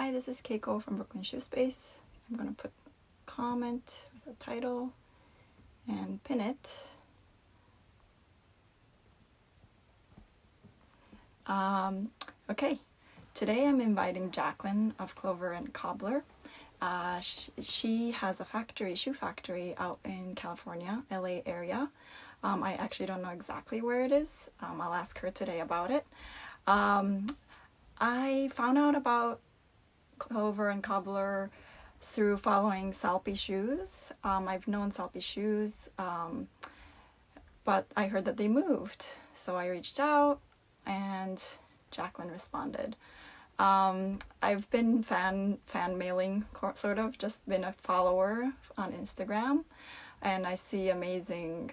Hi, this is Keiko from Brooklyn Shoe Space. I'm going to put a comment with a title and pin it. Okay, today I'm inviting Jaclyn of Clover and Cobbler. She has a factory, shoe factory out in California, LA area. I actually don't know exactly where it is. I'll ask her today about it. I found out about Clover and Cobbler through following Salpy Shoes. I've known Salpy Shoes, but I heard that they moved. So I reached out and Jaclyn responded. I've been fan mailing, sort of, just been a follower on Instagram, and I see amazing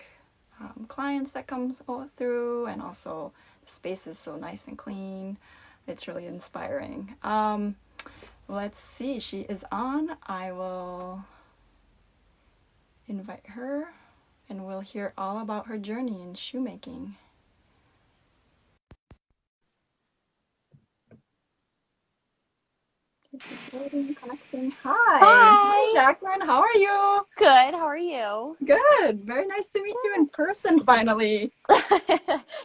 clients that come through, and also the space is so nice and clean. It's really inspiring. Let's see, she is on. I will invite her and we'll hear all about her journey in shoemaking. This is loading, connecting. Hi. Hi. Jaclyn, how are you? Good. How are you? Good. Very nice to meet you in person finally.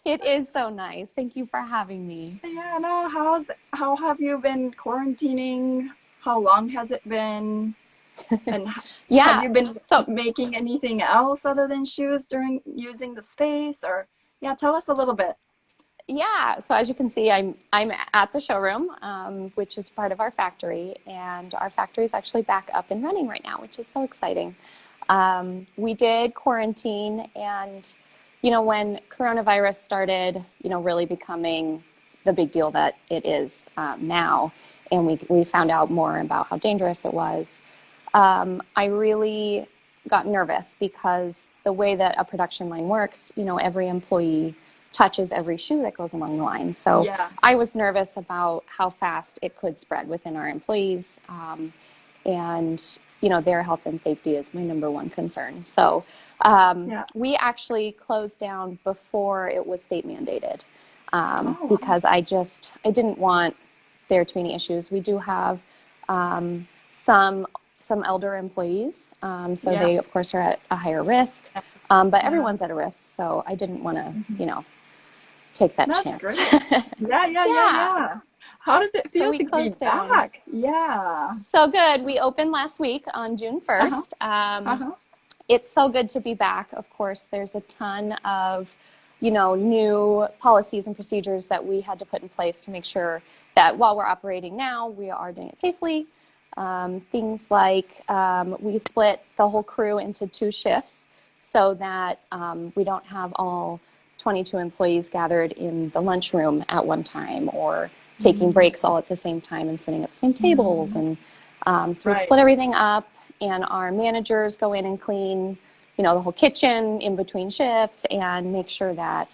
It is so nice. Thank you for having me. Yeah, no, how have you been quarantining? How long has it been? And Yeah. have you been making anything else other than shoes during using the space? Or yeah, tell us a little bit. Yeah. So as you can see, I'm at the showroom, which is part of our factory, and our factory is actually back up and running right now, which is so exciting. We did quarantine, and when coronavirus started, really becoming the big deal that it is now, and we found out more about how dangerous it was. I really got nervous because the way that a production line works, every employee touches every shoe that goes along the line. So yeah. I was nervous about how fast it could spread within our employees. And their health and safety is my number one concern. So we actually closed down before it was state mandated because I didn't want there to be any issues. We do have some elder employees, they of course are at a higher risk, but everyone's at a risk. So I didn't want to, take that chance. Great. Yeah. How does it feel to be back? Yeah. So good. We opened last week on June 1st. It's so good to be back. Of course, there's a ton of, new policies and procedures that we had to put in place to make sure that while we're operating now, we are doing it safely. Things like we split the whole crew into 2 shifts so that we don't have all 22 employees gathered in the lunchroom at one time, or taking breaks all at the same time and sitting at the same tables. And so we split everything up, and our managers go in and clean, the whole kitchen in between shifts, and make sure that,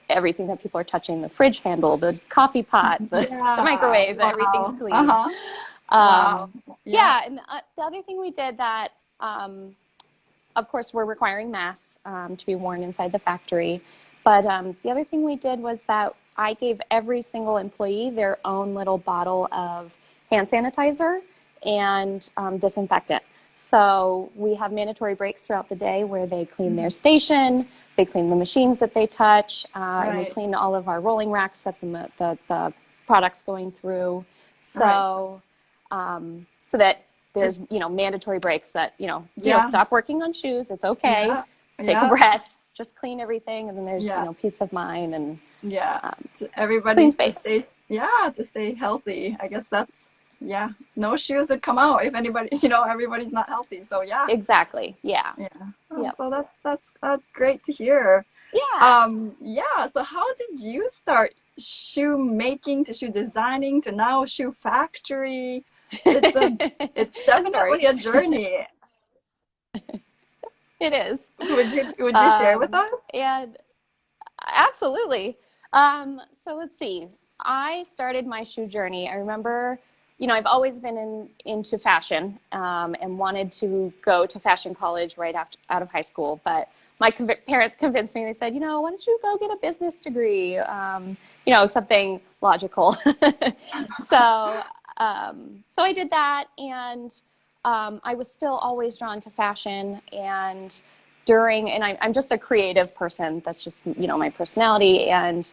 everything that people are touching, the fridge handle, the coffee pot, the microwave, everything's clean. And the other thing we did that, of course, we're requiring masks to be worn inside the factory. But the other thing we did was that I gave every single employee their own little bottle of hand sanitizer and disinfectant. So we have mandatory breaks throughout the day where they clean their station, they clean the machines that they touch, and we clean all of our rolling racks that the product's going through. So so that there's, mandatory breaks that, stop working on shoes. It's okay. Take a breath, just clean everything. And then there's, peace of mind and everybody to stay healthy. I guess that's, no shoes would come out if anybody, everybody's not healthy. So exactly. So that's great to hear. So how did you start shoe making to shoe designing to now shoe factory? It's definitely a journey. It is. Would you share with us? And absolutely. So let's see. I started my shoe journey. I remember, I've always been into fashion and wanted to go to fashion college right out of high school. But my parents convinced me. They said, why don't you go get a business degree? Something logical. So So I did that, and I was still always drawn to fashion. And I'm just a creative person. That's just, my personality. And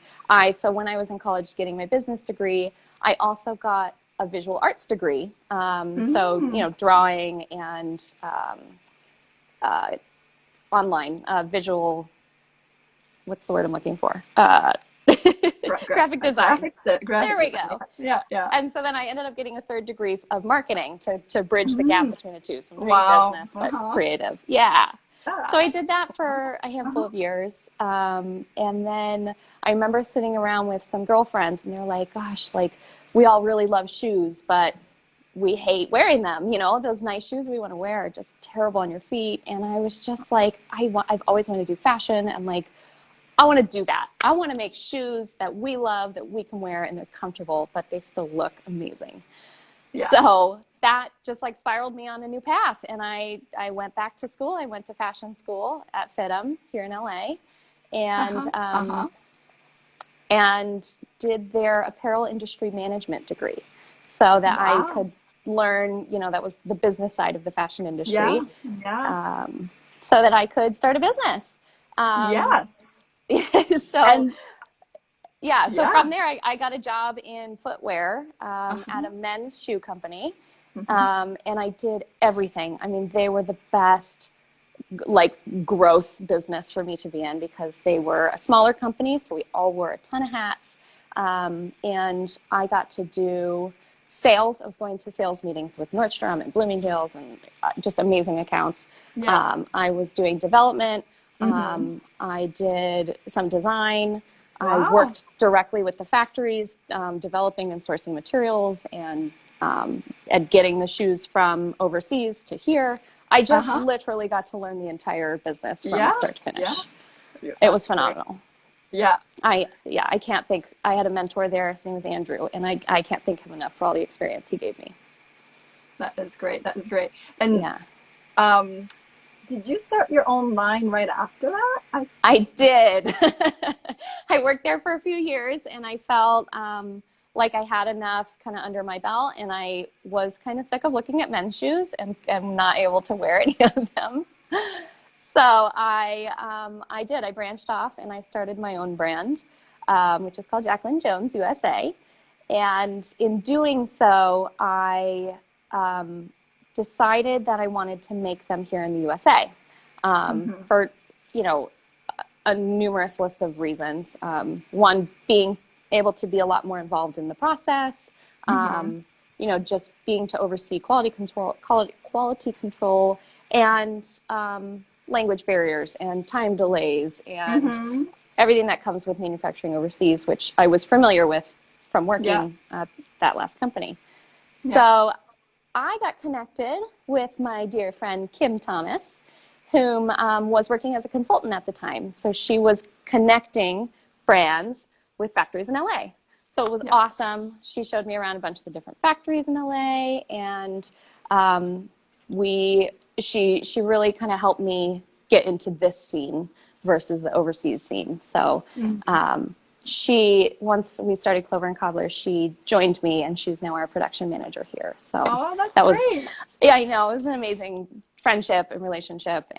so when I was in college getting my business degree, I also got a visual arts degree. So, drawing and online visual, what's the word I'm looking for? Graphic design. There we go. Yeah. And so then I ended up getting a third degree of marketing to bridge the gap between the two. So I'm doing business, but creative. Yeah. So I did that for a handful of years. And then I remember sitting around with some girlfriends, and they're like, gosh, like, we all really love shoes, but we hate wearing them. Those nice shoes we want to wear are just terrible on your feet. And I was just like, I've always wanted to do fashion, and like, I want to do that. I want to make shoes that we love, that we can wear, and they're comfortable, but they still look amazing. Yeah. So that just like spiraled me on a new path. And I went back to school. I went to fashion school at FITM here in LA, and did their apparel industry management degree, so that I could learn, that was the business side of the fashion industry. Yeah. So that I could start a business. Yes. So from there, I got a job in footwear at a men's shoe company. And I did everything. I mean, they were the best like growth business for me to be in, because they were a smaller company. So we all wore a ton of hats. And I got to do sales. I was going to sales meetings with Nordstrom and Bloomingdale's, and just amazing accounts. Yeah. I was doing development. I did some design. I worked directly with the factories, developing and sourcing materials, and getting the shoes from overseas to here. I just literally got to learn the entire business from start to finish. Yeah. It was phenomenal. Great. Yeah. I can't thank, I had a mentor there, his name was Andrew, and I can't thank him enough for all the experience he gave me. That is great. And did you start your own line right after that? I did. I worked there for a few years, and I felt like I had enough kind of under my belt, and I was kind of sick of looking at men's shoes and not able to wear any of them. So I did. I branched off, and I started my own brand, which is called Jaclyn of Jun USA. And in doing so, I decided that I wanted to make them here in the USA for, a numerous list of reasons. One being able to be a lot more involved in the process, just being to oversee quality control and language barriers and time delays and everything that comes with manufacturing overseas, which I was familiar with from working at that last company. So I got connected with my dear friend Kim Thomas, whom was working as a consultant at the time. So she was connecting brands with factories in LA. So it was awesome. She showed me around a bunch of the different factories in LA, and she really kind of helped me get into this scene versus the overseas scene. So once we started Clover and Cobbler, she joined me, and she's now our production manager here. So that's that great. I know, it was an amazing friendship and relationship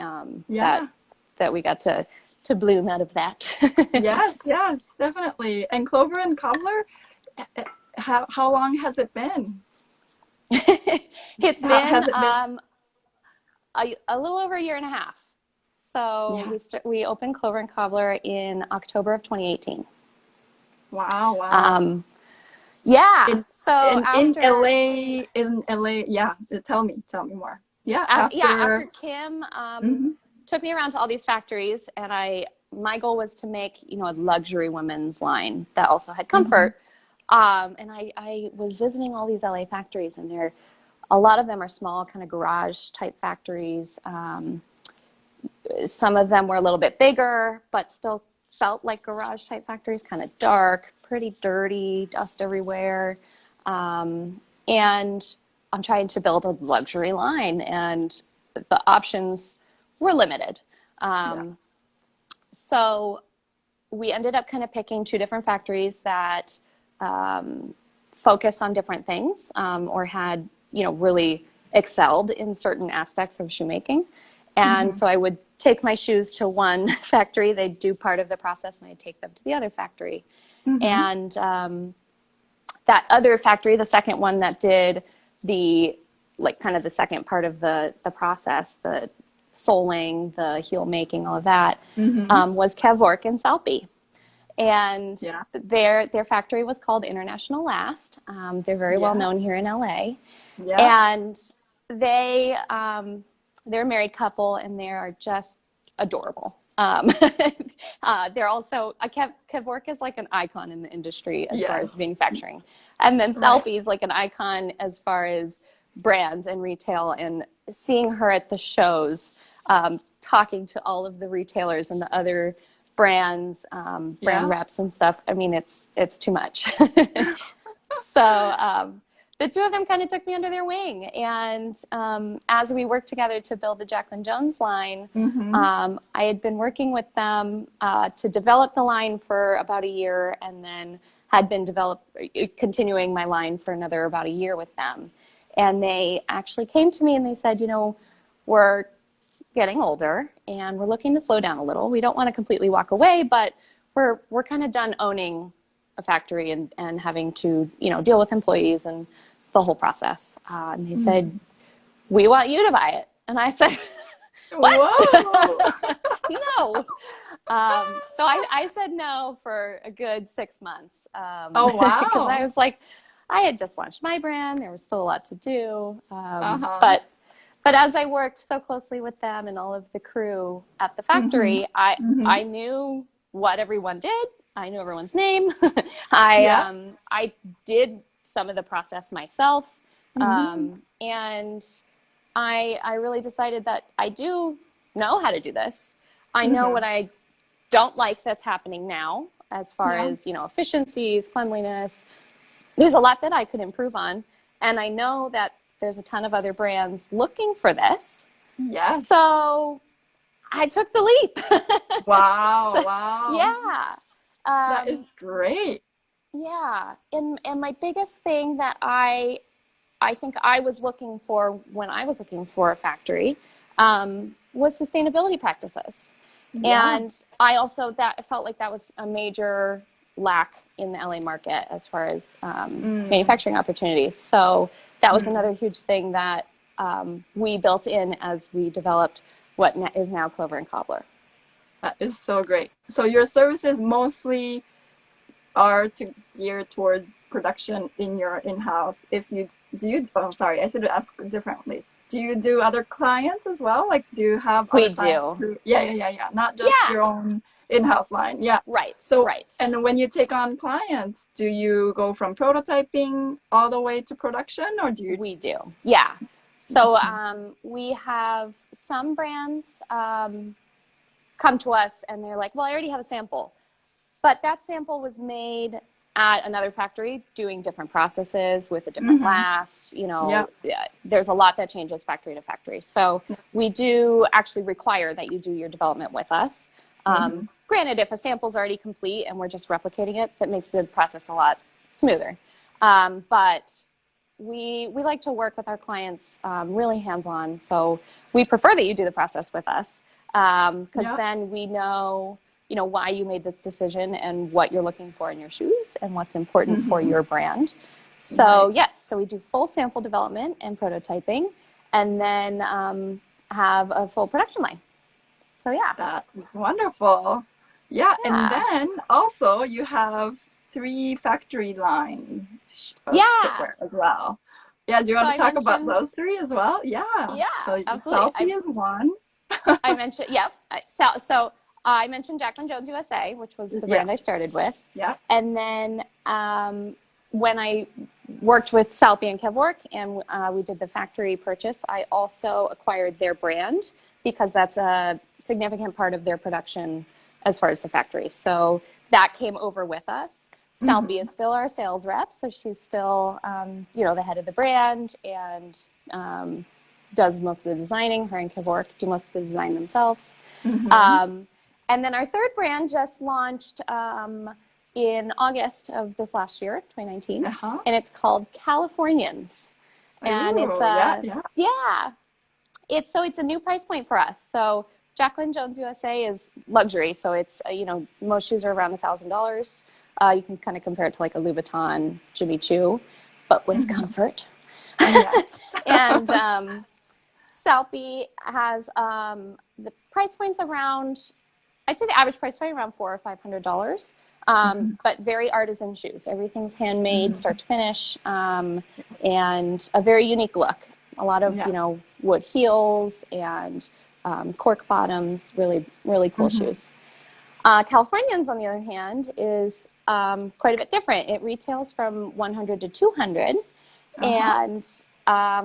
that we got to bloom out of that. yes, definitely. And Clover and Cobbler, how long has it been? It's been a little over a year and a half. So we opened Clover and Cobbler in October of 2018. Wow. So in LA, tell me more. After Kim took me around to all these factories, and my goal was to make, a luxury women's line that also had comfort. And I was visiting all these LA factories, and a lot of them are small, kind of garage type factories. Some of them were a little bit bigger, but still felt like garage type factories, kind of dark, pretty dirty, dust everywhere. And I'm trying to build a luxury line, and the options were limited. So we ended up kind of picking two different factories that focused on different things, or had, really excelled in certain aspects of shoemaking. And so I would take my shoes to one factory, they'd do part of the process, and I'd take them to the other factory. And that other factory, the second one that did the, kind of the second part of the process, the soling, the heel making, all of that, was Cork in Salpy. And their factory was called International Last. They're very well known here in LA. And they're a married couple, and they are just adorable. They're also, Cork is like an icon in the industry as far as manufacturing. And then Salpy is like an icon as far as brands and retail, and seeing her at the shows, talking to all of the retailers and the other brands, brand reps and stuff. I mean, it's too much. So the two of them kind of took me under their wing. And as we worked together to build the Jaclyn Jones line, I had been working with them to develop the line for about a year, and then had been continuing my line for another about a year with them. And they actually came to me and they said, we're getting older and we're looking to slow down a little. We don't want to completely walk away, but we're kind of done owning a factory and having to, deal with employees and the whole process. And they said, we want you to buy it. And I said, what? No. So I said no for a good 6 months. Oh, wow. Because I was like, I had just launched my brand. There was still a lot to do. But as I worked so closely with them and all of the crew at the factory, I knew what everyone did. I knew everyone's name. I did some of the process myself. And I really decided that I do know how to do this. I know what I don't like that's happening now as far as, efficiencies, cleanliness. There's a lot that I could improve on. And I know that there's a ton of other brands looking for this. Yes. So I took the leap. Wow. Wow. Yeah. That is great. Yeah. And my biggest thing that I think I was looking for when I was looking for a factory was sustainability practices. And I also felt like that was a major lack in the LA market as far as manufacturing opportunities. So that was another huge thing that we built in as we developed what is now Clover and Cobbler. That is so great. So your services mostly are geared towards production in your in-house. I should ask differently. Do you do other clients as well? Like, do you have other clients? We do. Not just your own in-house line. Yeah. Right. So, right. And then when you take on clients, do you go from prototyping all the way to production, or do you? We do. Yeah. So we have some brands come to us and they're like, well, I already have a sample, but that sample was made at another factory doing different processes with a different last, there's a lot that changes factory to factory. So we do actually require that you do your development with us. Granted, if a sample's already complete and we're just replicating it, that makes the process a lot smoother. But we like to work with our clients really hands-on. So we prefer that you do the process with us because then we know, why you made this decision and what you're looking for in your shoes and what's important for your brand. So yes, so we do full sample development and prototyping, and then have a full production line. So yeah. That is wonderful. Yeah, and then also you have 3 factory line footwear as well. Yeah, do you want to talk about those 3 as well? Yeah. Yeah, so absolutely. Salpy is one. I mentioned, So I mentioned Jaclyn Jones USA, which was the brand I started with. Yeah. And then when I worked with Salpy and Cork and we did the factory purchase, I also acquired their brand because that's a significant part of their production as far as the factory. So that came over with us. Salpy is still our sales rep, so she's still, the head of the brand and does most of the designing. Her and Cork do most of the design themselves. And then our third brand just launched in August of this last year, 2019, Uh-huh. and it's called Californians. And Ooh, it's yeah. it's a new price point for us. So Jaclyn Jones USA is luxury, so it's most shoes are around $1,000. You can kind of compare it to like a Louis Vuitton Jimmy Choo, but with comfort. Yes. And Salpy has the price points around, I'd say the average price point around $400 or $500, but very artisan shoes. Everything's handmade, start to finish, and a very unique look. A lot of wood heels and cork bottoms. Really, really cool shoes. Californians, on the other hand, is quite a bit different. It retails from $100 to $200, and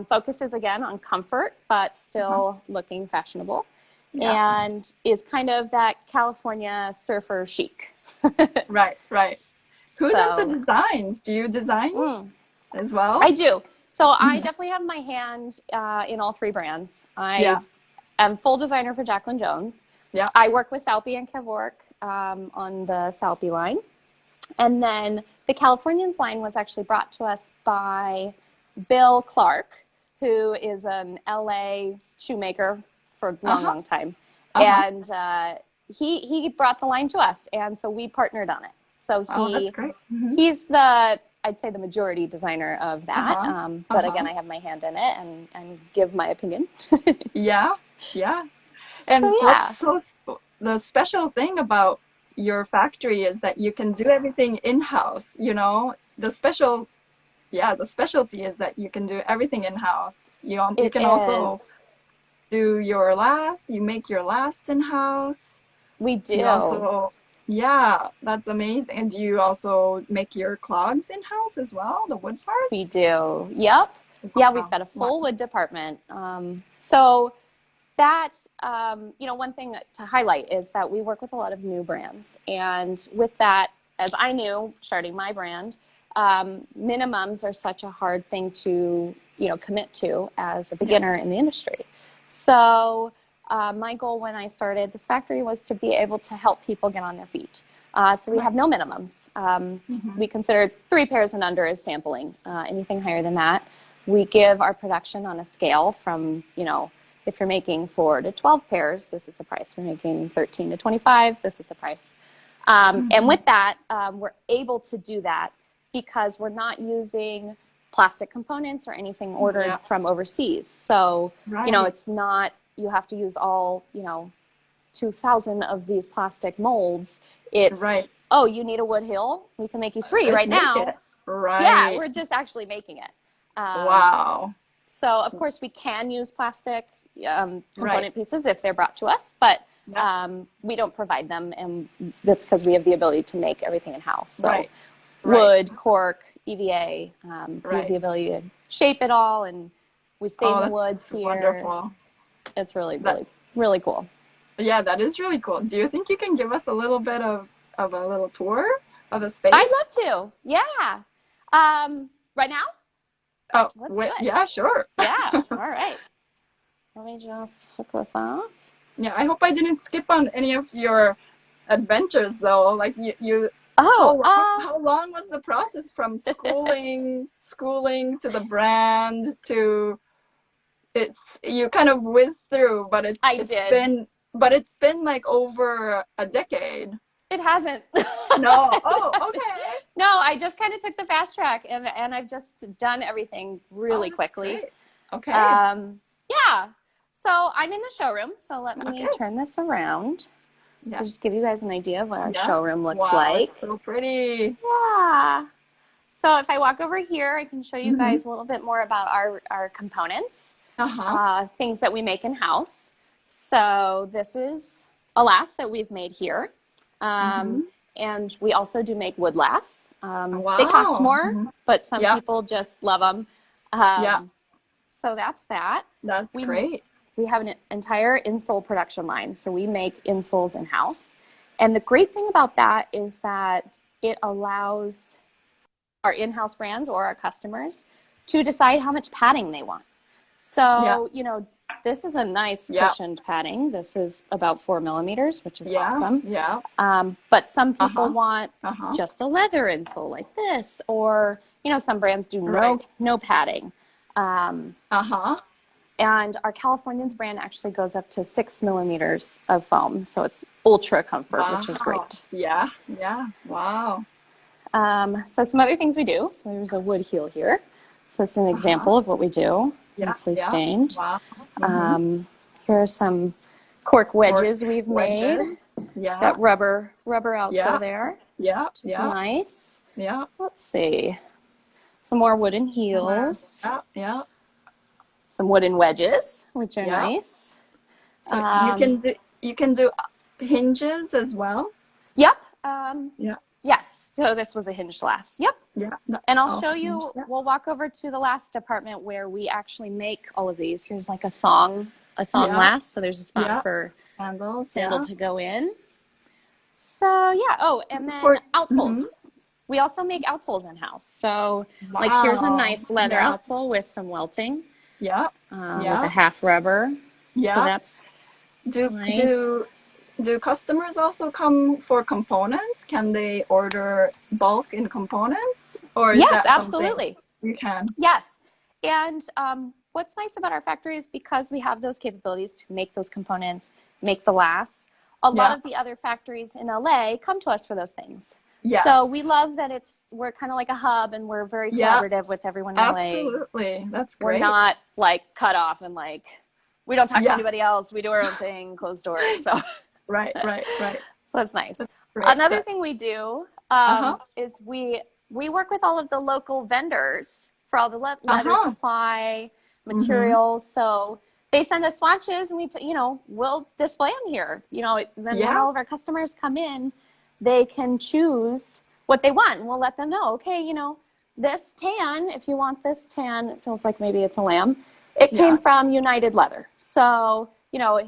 focuses again on comfort, but still looking fashionable, and is kind of that California surfer chic. Right. Who does the designs? Do you design as well? I do. So I definitely have my hand in all three brands. I am full designer for Jaclyn Jones. Yeah. I work with Salpy and Kevork on the Salpy line. And then the Californians line was actually brought to us by Bill Clark, who is an LA shoemaker for a long time. And he brought the line to us, and so we partnered on it. So that's great. He's I'd say the majority designer of that. But again, I have my hand in it and give my opinion. Yeah. And what's the special thing about your factory is that you can do everything in-house, the specialty is that you can do everything in-house. You can also do you make your lasts in-house. We do. You also, that's amazing. And do you also make your clogs in-house as well, the wood parts? We do. Yep. Yeah, we've got a full wood department. So that, one thing to highlight is that we work with a lot of new brands. And with that, as I knew, starting my brand, minimums are such a hard thing to, commit to as a beginner in the industry. So my goal when I started this factory was to be able to help people get on their feet. So we have no minimums. We consider 3 pairs and under as sampling. Anything higher than that, we give our production on a scale from, if you're making 4 to 12 pairs, this is the price. If you're making 13 to 25, this is the price. And with that, we're able to do that because we're not using plastic components or anything ordered from overseas. So, it's not, you have to use all, 2,000 of these plastic molds. It's, oh, you need a wood heel? We can make you 3 right now. Yeah, we're just actually making it. Wow. So, of course, we can use plastic component pieces if they're brought to us, but we don't provide them, and that's because we have the ability to make everything in-house. So wood, cork, EVA, we have the ability to shape it all, and we stay in the woods here. Wonderful. It's really, really cool. Yeah, that is really cool. Do you think you can give us a little bit of a little tour of the space? I'd love to. Yeah. Right now? Oh, yeah, sure. Yeah. All right. Let me just hook this off. Yeah, I hope I didn't skip on any of your adventures, though. Like you. How long was the process from schooling to the brand to? You kind of whizzed through, but it's been like over a decade. It hasn't. No. Oh, okay. No, I just kind of took the fast track, and I've just done everything really quickly. Great. Okay. Yeah. So I'm in the showroom. So let me turn this around. Yeah. To just give you guys an idea of what our showroom looks like. It's so pretty. Yeah. So if I walk over here, I can show you guys a little bit more about our components, things that we make in-house. So this is a last that we've made here. And we also do make wood lasts. They cost more, but some people just love them. So that's that. That's great. We have an entire insole production line. So we make insoles in-house. And the great thing about that is that it allows our in-house brands or our customers to decide how much padding they want. So, This is a nice Yeah. cushioned padding. This is about 4 millimeters, which is Yeah. awesome. Yeah. But some people want Uh-huh. just a leather insole like this, or, you know, some brands do no padding. Uh-huh. And our Californians brand actually goes up to 6 millimeters of foam. So it's ultra comfort, which is great. Yeah. Yeah. Wow. So some other things we do. So there's a wood heel here. So this is an example of what we do. Yeah. Nicely Yeah. stained. Wow. Here are some cork wedges we've made. Yeah. Got rubber outsole there. Yeah. Which is Yeah. nice. Yeah. Let's see. Some more wooden heels. Yeah. Yeah. Some wooden wedges, which are nice. So you can do hinges as well. Yep. Yeah. Yes. So this was a hinged last. Yep. Yeah. And I'll show you. We'll walk over to the last department where we actually make all of these. Here's like a thong last. So there's a spot for sandal to go in. So yeah. Oh, and then outsoles. We also make outsoles in house. So like here's a nice leather outsole with some welting. Yeah. With a half rubber. Yeah. So that's nice. Do customers also come for components? Can they order bulk in components? Or is yes, that absolutely. You can. Yes. And what's nice about our factory is because we have those capabilities to make those components, make the lasts. A lot of the other factories in LA come to us for those things. Yes. So we love that we're kind of like a hub, and we're very collaborative with everyone in LA. Absolutely. That's great. We're not like cut off and like, we don't talk to anybody else. We do our own thing, closed doors. So Right. So that's nice. That's great. Another thing we do is we work with all of the local vendors for all the leather supply materials. So they send us swatches, and we'll display them here. Then when all of our customers come in, they can choose what they want. And we'll let them know, okay, this tan, if you want this tan, it feels like maybe it's a lamb. It came from United Leather. So,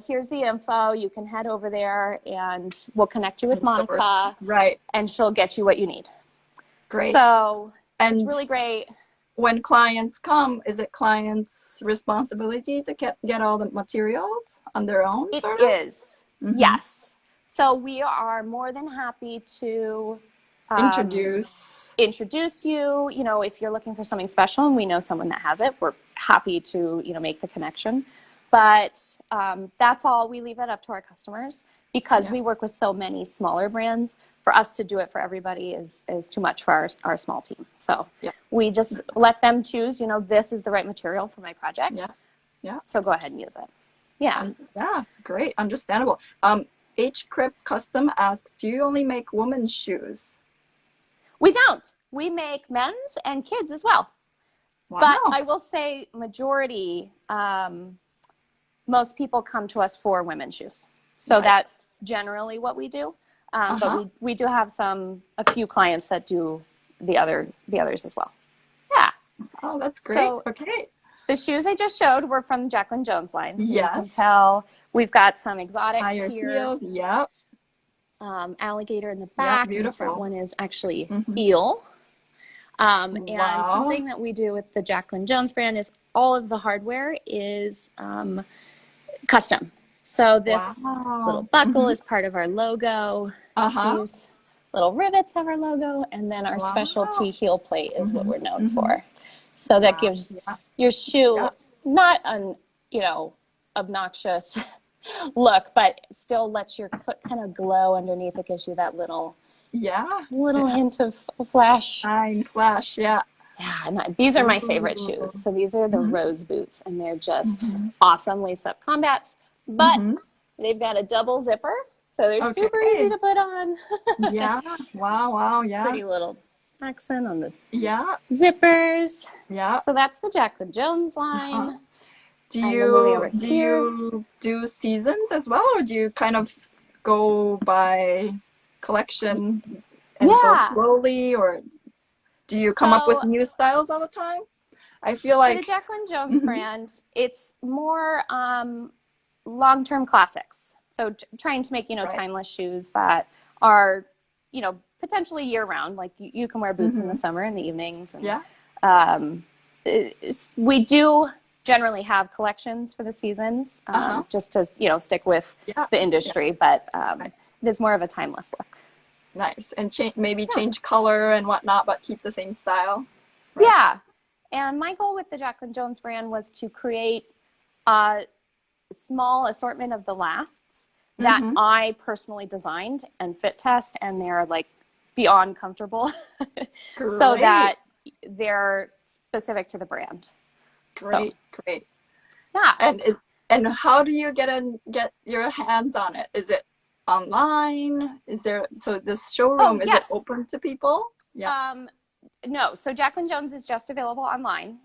here's the info. You can head over there, and we'll connect you with Monica. Right. And she'll get you what you need. Great. So it's really great. When clients come, is it clients' responsibility to get all the materials on their own? It is. Yes. So we are more than happy to introduce you. If you're looking for something special and we know someone that has it, we're happy to, make the connection. But that's all. We leave that up to our customers because we work with so many smaller brands. For us to do it for everybody is too much for our small team. So we just let them choose, this is the right material for my project. Yeah. So go ahead and use it. Yeah. That's great. Understandable. H. Crypt Custom asks, do you only make women's shoes? We don't. We make men's and kids as well. Wow. But I will say majority, most people come to us for women's shoes. So that's generally what we do. But we do have a few clients that do the others as well. Yeah. Oh, that's great. So, okay. The shoes I just showed were from the Jaclyn Jones line. So you can tell we've got some exotics higher here. Heels. Yep. Alligator in the back. Yep, beautiful. The front one is actually eel. And something that we do with the Jaclyn Jones brand is all of the hardware is custom. So this little buckle is part of our logo. These little rivets have our logo, and then our specialty heel plate is what we're known for. So that gives your shoe not an obnoxious look, but still lets your foot kind of glow underneath. It gives you that little hint of flash. Flash, yeah. Yeah, and these are my favorite shoes. So these are the rose boots, and they're just awesome lace-up combats. But they've got a double zipper, so they're super easy to put on. Wow, yeah. Pretty little accent on the zippers. Yeah. So that's the Jaclyn Jones line. Do you do seasons as well, or do you kind of go by collection and go slowly, or do you come up with new styles all the time? I feel like for the Jaclyn Jones brand, it's more long-term classics. So trying to make timeless shoes that are potentially year-round. Like you can wear boots in the summer in the evenings. And, we do generally have collections for the seasons, just to, stick with the industry, but it is more of a timeless look. Nice. And change color and whatnot, but keep the same style. Right? Yeah. And my goal with the Jaclyn Jones brand was to create a small assortment of the lasts that I personally designed and fit test, and they're like beyond comfortable so that they're specific to the brand. Great. Yeah. And how do you get your hands on it? Is it online? So this showroom, is it open to people? Yeah. No, so Jaclyn Jones is just available online,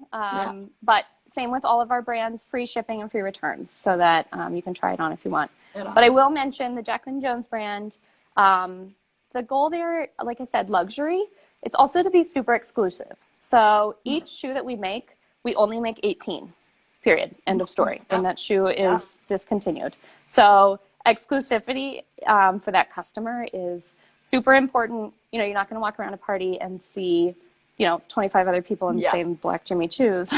but same with all of our brands, free shipping and free returns, so that you can try it on if you want. But I will mention the Jaclyn Jones brand. The goal there, like I said, luxury. It's also to be super exclusive. So each shoe that we make, we only make 18, period, end of story. And that shoe is discontinued. So exclusivity for that customer is super important. You're not going to walk around a party and see, 25 other people in the same black Jimmy Choos.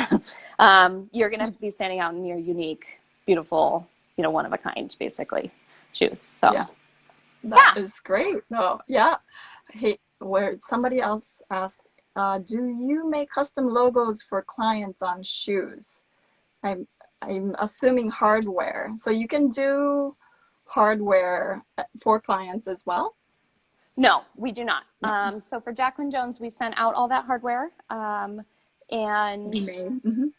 You're going to be standing out in your unique, beautiful, one of a kind, basically, shoes. So that is great. No, Hey, where somebody else asked, do you make custom logos for clients on shoes? I'm assuming hardware. So you can do hardware for clients as well? No, we do not. So for Jaclyn Jones, we sent out all that hardware. And the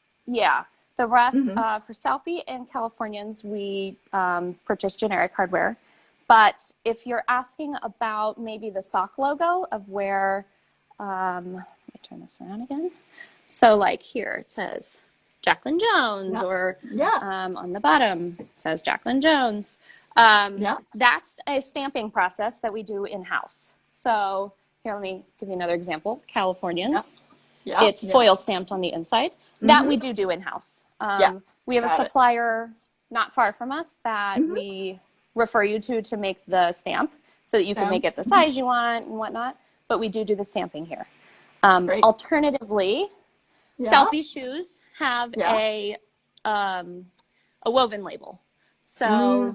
rest for Southie and Californians, we purchase generic hardware. But if you're asking about maybe the sock logo of where, let me turn this around again. So like here it says Jaclyn Jones, or on the bottom it says Jaclyn Jones. That's a stamping process that we do in-house. So here, let me give you another example. Californians. It's foil stamped on the inside. That we do in-house. We have a supplier not far from us that we refer you to make the stamp, so that you can make it the size you want and whatnot. But we do the stamping here. Alternatively, Selfie shoes have a woven label. So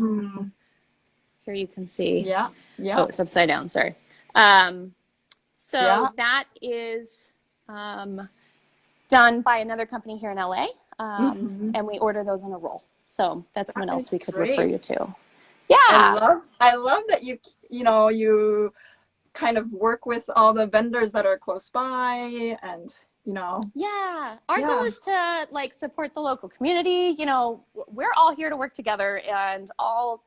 here you can see. Oh, it's upside down. Sorry. That is done by another company here in LA, and we order those on a roll. So that's someone else we could refer you to. Yeah. I love that you kind of work with all the vendors that are close by, and our goal is to support the local community. We're all here to work together and all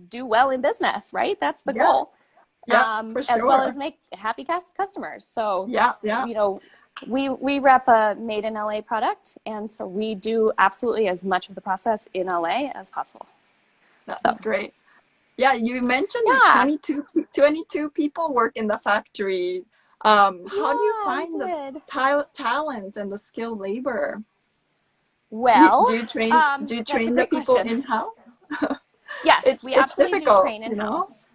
do well in business, right? That's the goal. For sure. As well as make happy customers. So we rep a made in LA product, and so we do absolutely as much of the process in LA as possible. That's great. Yeah, you mentioned 22 people work in the factory. How do you find the talent and the skilled labor? Well, do you train the people in-house? Yes, we absolutely do train in-house.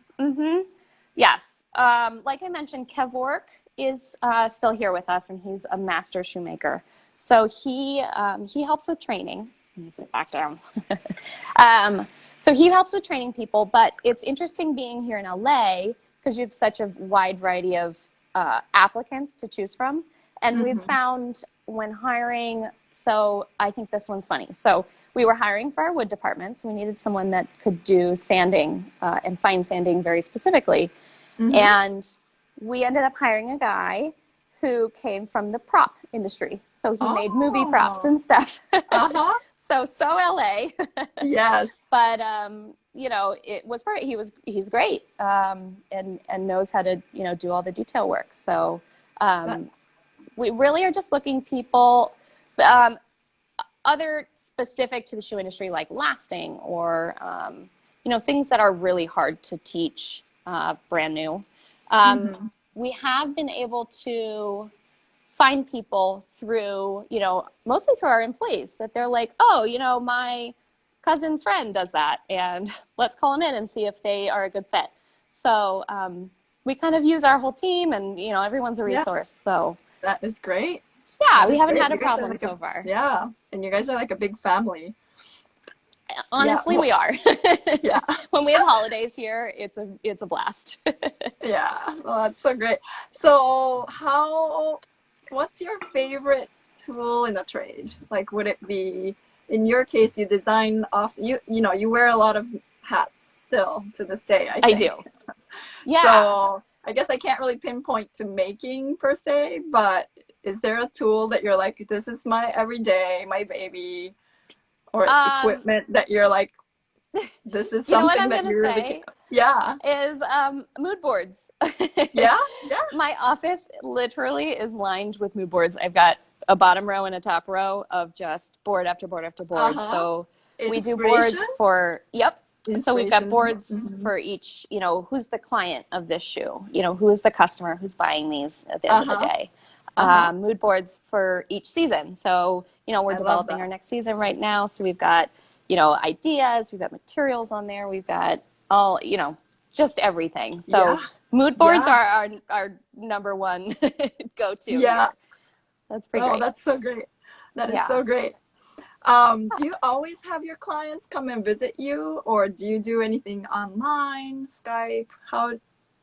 Yes. Like I mentioned, Kev Work is still here with us, and he's a master shoemaker. So he helps with training. Let me sit back down. So he helps with training people, but it's interesting being here in LA because you have such a wide variety of applicants to choose from. And we've found when hiring, so I think this one's funny. So we were hiring for our wood departments. We needed someone that could do sanding and fine sanding very specifically. And we ended up hiring a guy who came from the prop industry. So he made movie props and stuff. So LA. Yes. But it was he's great and knows how to do all the detail work. So we really are just looking people other specific to the shoe industry, like lasting or things that are really hard to teach brand new. We have been able to find people through, mostly through our employees, that they're like, oh, my cousin's friend does that, and let's call them in and see if they are a good fit. So we kind of use our whole team, and everyone's a resource. So that is great. Yeah, That we is haven't great. had a You guys are problem like so far. yeah, and you guys are like a big family. Honestly, Yeah. we are. Yeah. When we have holidays here, it's a blast. Yeah. Well, that's so great. So what's your favorite tool in the trade? Like, would it be, in your case, you design off, you wear a lot of hats still to this day, I I think. do. Yeah. So I guess I can't really pinpoint to making per se, but is there a tool that you're like, this is my everyday, my baby, or Um, equipment that you're like, this is you know what something I'm that gonna you really say yeah. is mood boards. Yeah. Yeah. My office literally is lined with mood boards. I've got a bottom row and a top row of just board after board after board. Uh-huh. So we do Inspiration. boards for, yep. So we've got Inspiration. boards Mm-hmm. for each, who's the client of this shoe? Who is the customer who's buying these at the end of the Uh-huh. day? Uh-huh. Mood boards for each season. So, we're I love developing that. our next season right now. So we've got, ideas, we've got materials on there, we've got all, just everything. So Yeah. mood boards Yeah. are our number one go-to Yeah. here. That's pretty Oh, great. that's so great. That is Yeah. so great. Do you always have your clients come and visit you, or do you do anything online, Skype?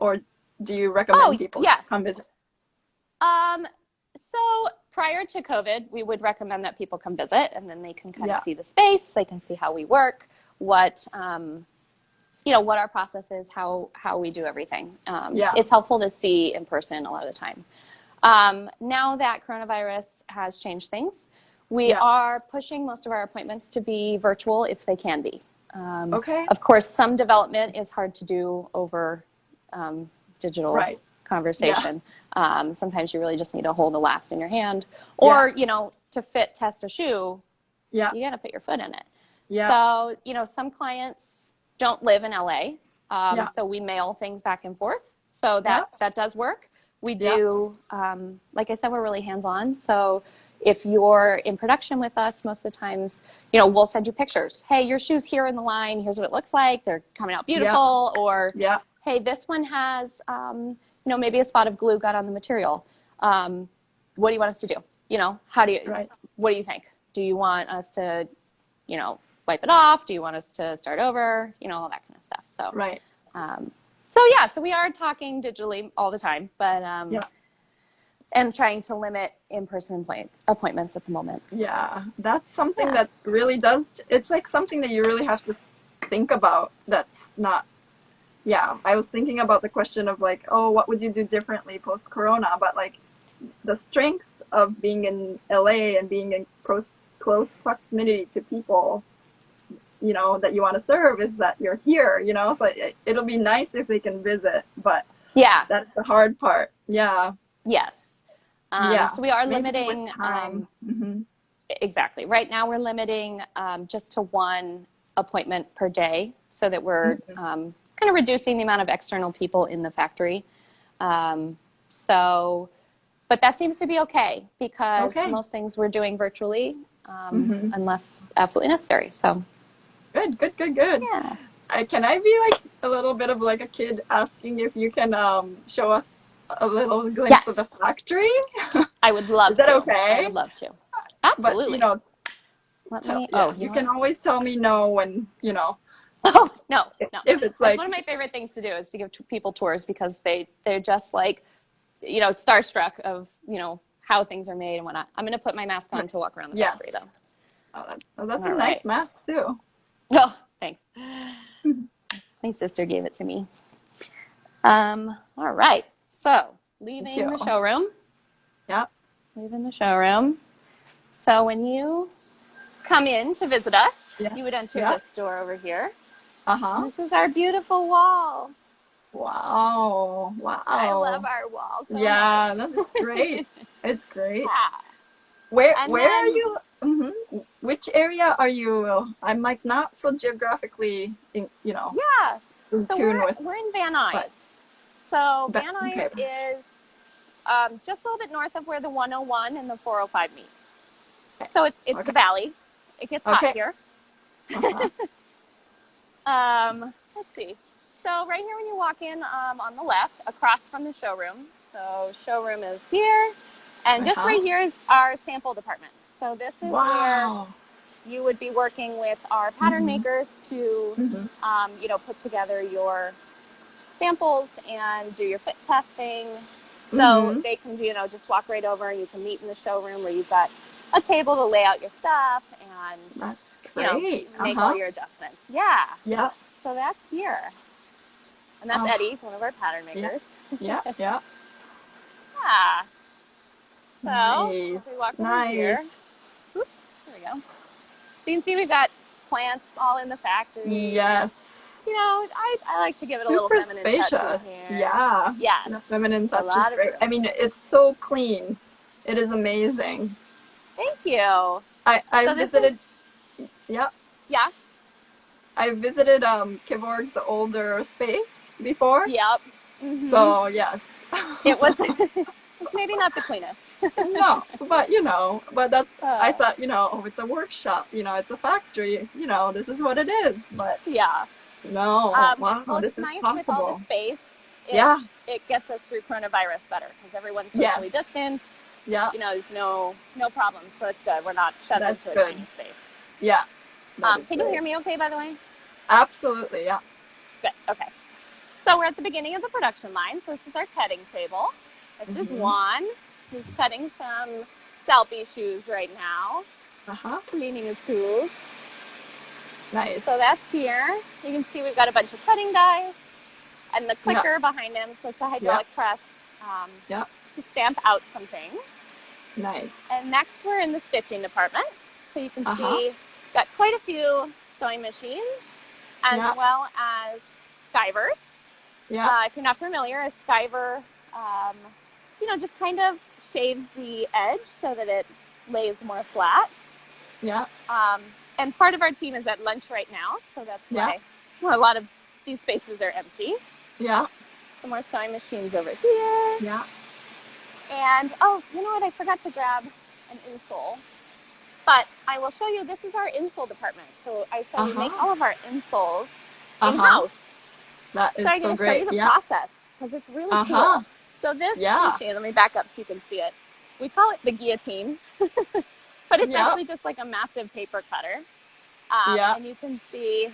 Or do you recommend Oh, people yes. come visit? So prior to COVID, we would recommend that people come visit, and then they can kind of Yeah. see the space, they can see how we work, what what our process is, how we do everything. Yeah. It's helpful to see in person a lot of the time. Now that coronavirus has changed things, we Yeah. are pushing most of our appointments to be virtual if they can be. Okay. Of course, some development is hard to do over digital Right. conversation. Sometimes you really just need to hold a last in your hand, or to fit test a shoe, Yeah. you got to put your foot in it. Yeah. So some clients don't live in LA, Yeah. so we mail things back and forth. So that does work. We Yeah. do, like I said, we're really hands-on. So if you're in production with us, most of the times, we'll send you pictures. Hey, your shoe's here in the line. Here's what it looks like. They're coming out beautiful. Or, Yeah. hey, this one has, maybe a spot of glue got on the material. What do you want us to do? Right. What do you think? Do you want us to, wipe it off? Do you want us to start over? All that kind of stuff. So, Right. so we are talking digitally all the time, but, and trying to limit in-person appointments at the moment. Yeah, that's something that really it's like something that you really have to think about. That's not, I was thinking about the question of like, oh, what would you do differently post-corona? But like the strengths of being in LA and being in close proximity to people, that you want to serve is that you're here, so it'll be nice if they can visit, but that's the hard part. Yeah. Yes. So we are limiting time. Exactly. Right now we're limiting just to one appointment per day, so that we're kind of reducing the amount of external people in the factory. But that seems to be okay, because most things we're doing virtually, unless absolutely necessary. So good. Yeah. Can I be like a little bit of like a kid asking if you can show us a little glimpse of the factory? I would love to. Is that okay? I would love to. Absolutely. But, you can always tell me no when, Oh, no. If it's like, one of my favorite things to do is to give people tours, because they're just like, starstruck of, how things are made and whatnot. I'm going to put my mask on to walk around the factory, though. That's a nice mask too. Oh, thanks. My sister gave it to me. All right. So, leaving the showroom. Yep. Leaving the showroom. So when you come in to visit us, you would enter this door over here. This is our beautiful wall. Wow. I love our wall so much. That's great. It's great. Yeah. Where are you? Which area are you? I'm like not so geographically, in tune with. We're in Van Nuys. So Van Nuys is just a little bit north of where the 101 and the 405 meet. So it's the valley. It gets hot here. Let's see. So right here when you walk in on the left, across from the showroom. So showroom is here. And just right here is our sample department. So this is where Wow. you would be working with our pattern makers to, you know, put together your samples and do your fit testing. So they can, you know, just walk right over and you can meet in the showroom where you've got a table to lay out your stuff and, That's you know, great. make all your adjustments. Yeah. Yeah. So that's here. And that's Eddie's, one of our pattern makers. Yeah. Yeah. Yeah. So Nice. if we walk over here, oops, there we go. So you can see we've got plants all in the factory. Yes. You know, I like to give it a little feminine touch in here. Yeah. Yes. The feminine touch lot is of great. room. I mean, it's so clean. It is amazing. Thank you. I So visited. Yeah. I visited Kivorg's older space before. Yep. So yes. It was. It's maybe not the cleanest. No, but you know, that's. I thought, you know, it's a workshop. You know, it's a factory. You know, this is what it is. But yeah. no, wow, well, this it's is nice possible. with all the space. It gets us through coronavirus better because everyone's socially distanced. Yeah. You know, there's no problems, so it's good. We're not shut into a tiny space. Yeah. Can you hear me okay, by the way? Absolutely, yeah. Good, okay. So we're at the beginning of the production line. So this is our cutting table. This is Juan, who's cutting some Selfie shoes right now. Cleaning his tools. Nice. So that's here. You can see we've got a bunch of cutting dies and the clicker behind him. So it's a hydraulic press to stamp out some things. Nice. And next we're in the stitching department. So you can see got quite a few sewing machines as well as skivers. Yeah. If you're not familiar, a skiver, you know, just kind of shaves the edge so that it lays more flat. Yeah. And part of our team is at lunch right now, so that's why a lot of these spaces are empty. Yeah. Some more sewing machines over here. Yeah. And, oh, you know what? I forgot to grab an insole. But I will show you, this is our insole department. So I said we make all of our insoles in-house. That is so I'm going to show you the process because it's really cool. So this machine, let me back up so you can see it. We call it the guillotine, but it's actually just like a massive paper cutter. And you can see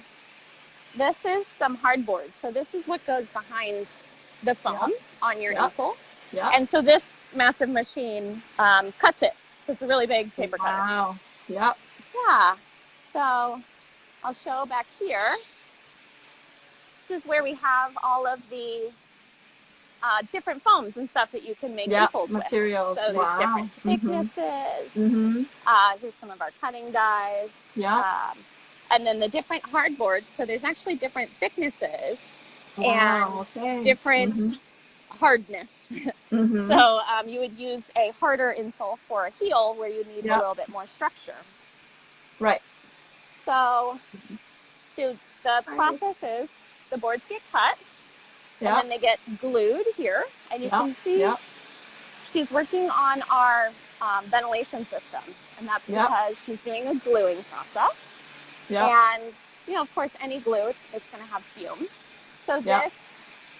this is some hardboard. So this is what goes behind the foam on your insole. Yeah. And so this massive machine cuts it. So it's a really big paper cutter. Wow. Yep. Yeah. So I'll show back here. This is where we have all of the different foams and stuff that you can make insoles materials. With. So there's different thicknesses. Here's some of our cutting dies. Yeah. And then the different hardboards. So there's actually different thicknesses and different hardness. So you would use a harder insole for a heel where you need a little bit more structure. Right. So the process is the boards get cut and then they get glued here. And you can see she's working on our ventilation system. And that's because she's doing a gluing process. And, you know, of course, any glue, it's going to have fume. So this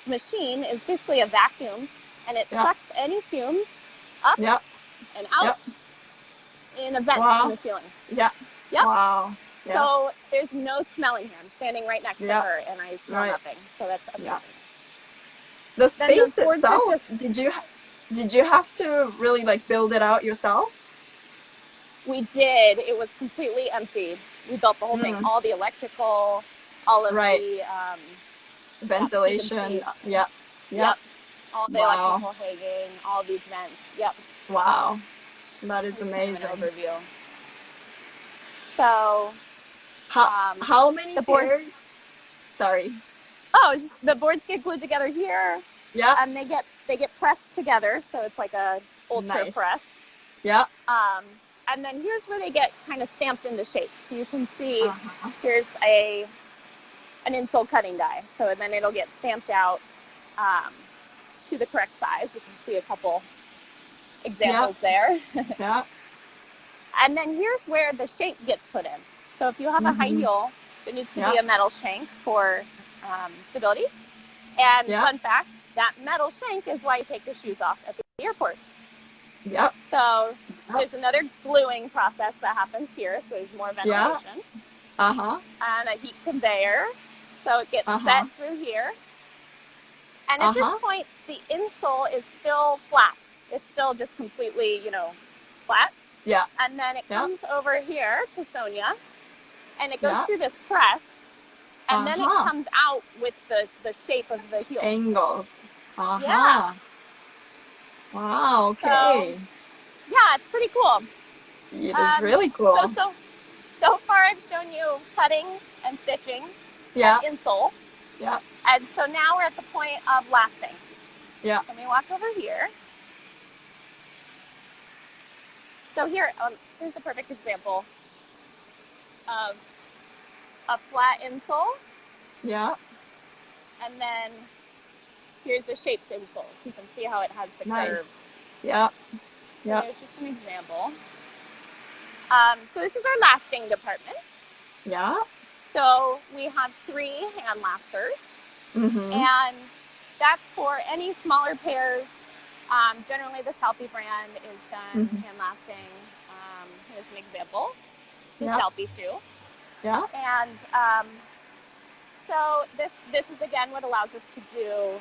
machine is basically a vacuum, and it sucks any fumes up and out in a vent in the ceiling. Yeah. Yep. Wow. Yeah. So there's no smelling here. I'm standing right next to her, and I smell nothing. So that's amazing. The space itself, did you have to really like build it out yourself? We did. It was completely empty. We built the whole thing, all the electrical, all of the ventilation. Yep. All the electrical hanging, all these vents. Yep. Wow. That is amazing. Kind of an overview. So, how many pairs? Sorry. Oh, the boards get glued together here. Yeah. And they get pressed together, so it's like a ultra press. Yeah. And then here's where they get kind of stamped into shape. So you can see here's an insole cutting die. So then it'll get stamped out to the correct size. You can see a couple examples there. Yeah. And then here's where the shape gets put in. So if you have a high heel, there needs to be a metal shank for stability. And fun fact, that metal shank is why you take the shoes off at the airport. Yep. So there's another gluing process that happens here. So there's more Yeah. ventilation. Uh-huh. And a heat conveyor. So it gets Uh-huh. set through here. And at this Uh-huh. point, the insole is still flat. It's still just completely, flat. Yeah. And then it comes over here to Sonia, and it goes Yeah. through this press, and then it Uh-huh. comes out with the shape of the heel. Angles. Uh-huh. Yeah. Wow, okay. So, yeah, it's pretty cool. It is really cool. So far I've shown you cutting and stitching Yeah. and insole. Yeah. And so now we're at the point of lasting. Yeah. Let me walk over here. So here's a perfect example of a flat insole. Yeah. And then here's a shaped insole. So you can see how it has the curve. Yeah. So yeah. there's just an example. So this is our lasting department. Yeah. So we have 3 hand lasters. Mm-hmm. And that's for any smaller pairs. Generally, the Selfie brand is done hand lasting. Here's an example. It's a Selfie shoe. Yeah. And so this is again what allows us to do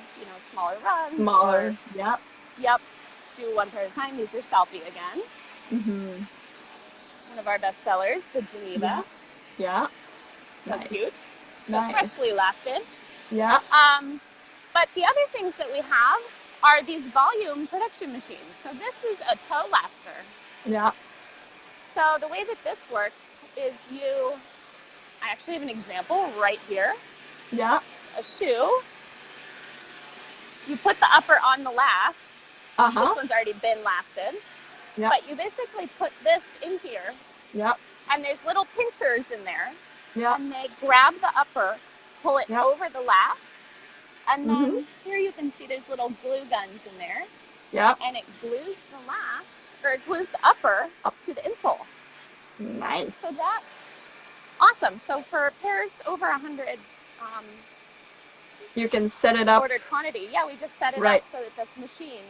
smaller runs. Smaller. Yep. Yep. Do one pair at a time. These are Selfie again. Mm-hmm. One of our best sellers, the Geneva. Yeah. So nice. cute. So freshly lasted. Yeah. But the other things that we have are these volume production machines. So this is a toe laster. Yeah. So the way that this works is I actually have an example right here. Yeah. A shoe. You put the upper on the last. Uh-huh. This one's already been lasted. Yeah. But you basically put this in here. Yeah. And there's little pinchers in there. Yeah. And they grab the upper, pull it over the last. And then here you can see there's little glue guns in there. Yeah. And it glues the last, or it glues the upper up to the insole. Nice. So that's awesome. So for pairs over 100, you can set it up. Ordered quantity. Yeah, we just set it up so that this machine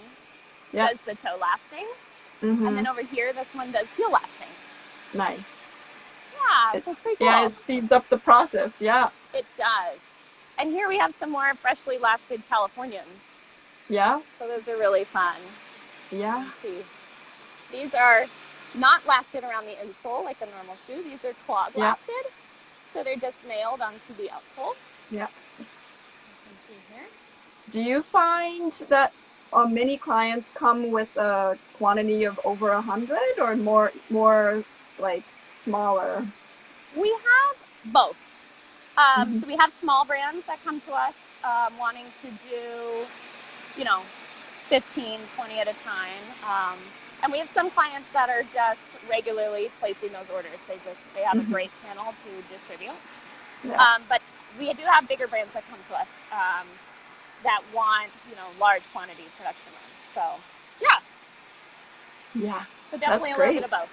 does the toe lasting. Mm-hmm. And then over here, this one does heel lasting. Nice. Yeah, it's pretty cool. Yeah, it speeds up the process. Yeah. It does. And here we have some more freshly lasted Californians. Yeah. So those are really fun. Yeah. Let's see. These are not lasted around the insole like a normal shoe. These are clog lasted. So they're just nailed onto the outsole. Yeah. You can see here. Do you find that many clients come with a quantity of over 100 or more like smaller? We have both. So we have small brands that come to us wanting to do, 15, 20 at a time. And we have some clients that are just regularly placing those orders. They have a great channel to distribute. Yeah. But we do have bigger brands that come to us that want, large quantity production runs. So, yeah. Yeah. So definitely a little bit of both.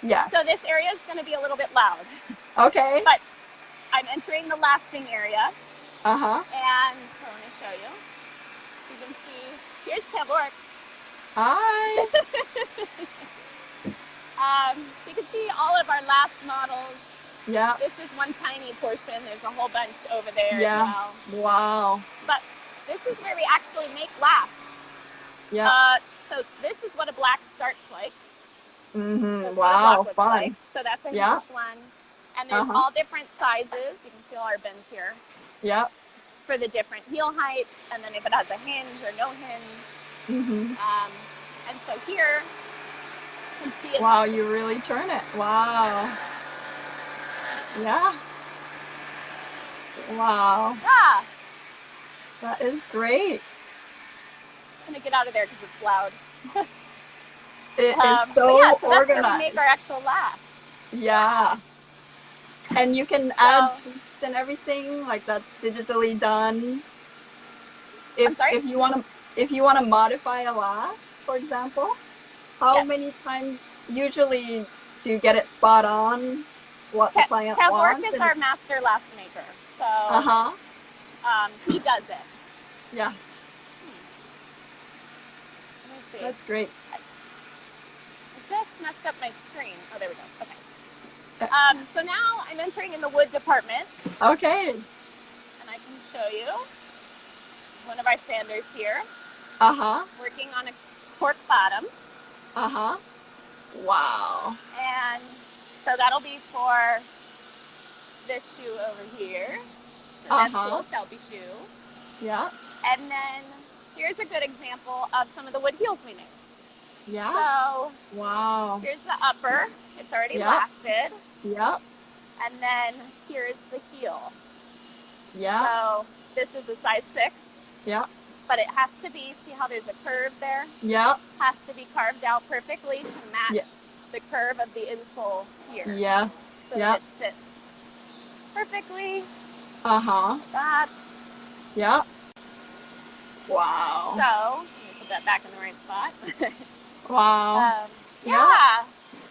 Yeah. So this area is going to be a little bit loud. Okay. But I'm entering the lasting area. Uh-huh. And so let me show you. You can see, here's Cork. Hi. So you can see all of our last models. Yeah. This is one tiny portion. There's a whole bunch over there as well. Wow. But this is where we actually make lasts. Yeah. So this is what a black starts like. Mm-hmm. Wow, fun. Like. So that's a hinge one. And there's all different sizes. You can see all our bins here. Yeah. For the different heel heights, and then if it has a hinge or no hinge. Mm-hmm. And so here, you can see it. Wow, you really turn it. Wow. Yeah. Wow. Yeah. That is great. I'm going to get out of there because it's loud. It is so so organized. That's where we make our actual lasts. Yeah. And you can add tweaks and everything, like that's digitally done. If you want to modify a last, for example, how many times usually do you get it spot on what the client wants? Cork is our master last maker. So he does it. Yeah. Let me see. That's great. just messed up my screen. Oh, there we go. Okay. So now I'm entering in the wood department. Okay. And I can show you one of our sanders here. Uh-huh. Working on a cork bottom. Uh-huh. Wow. And so that'll be for this shoe over here. So that's cool, selfie shoe. Yeah. And then here's a good example of some of the wood heels we made. Yeah. So wow. Here's the upper. It's already lasted. Yep. And then here's the heel. Yeah. So this is a size 6. Yeah. But it has to be, see how there's a curve there? Yeah. Has to be carved out perfectly to match the curve of the insole here. Yes. So that it sits perfectly. Uh-huh. That. Yeah. Wow. So, let me put that back in the right spot. Wow. Yeah.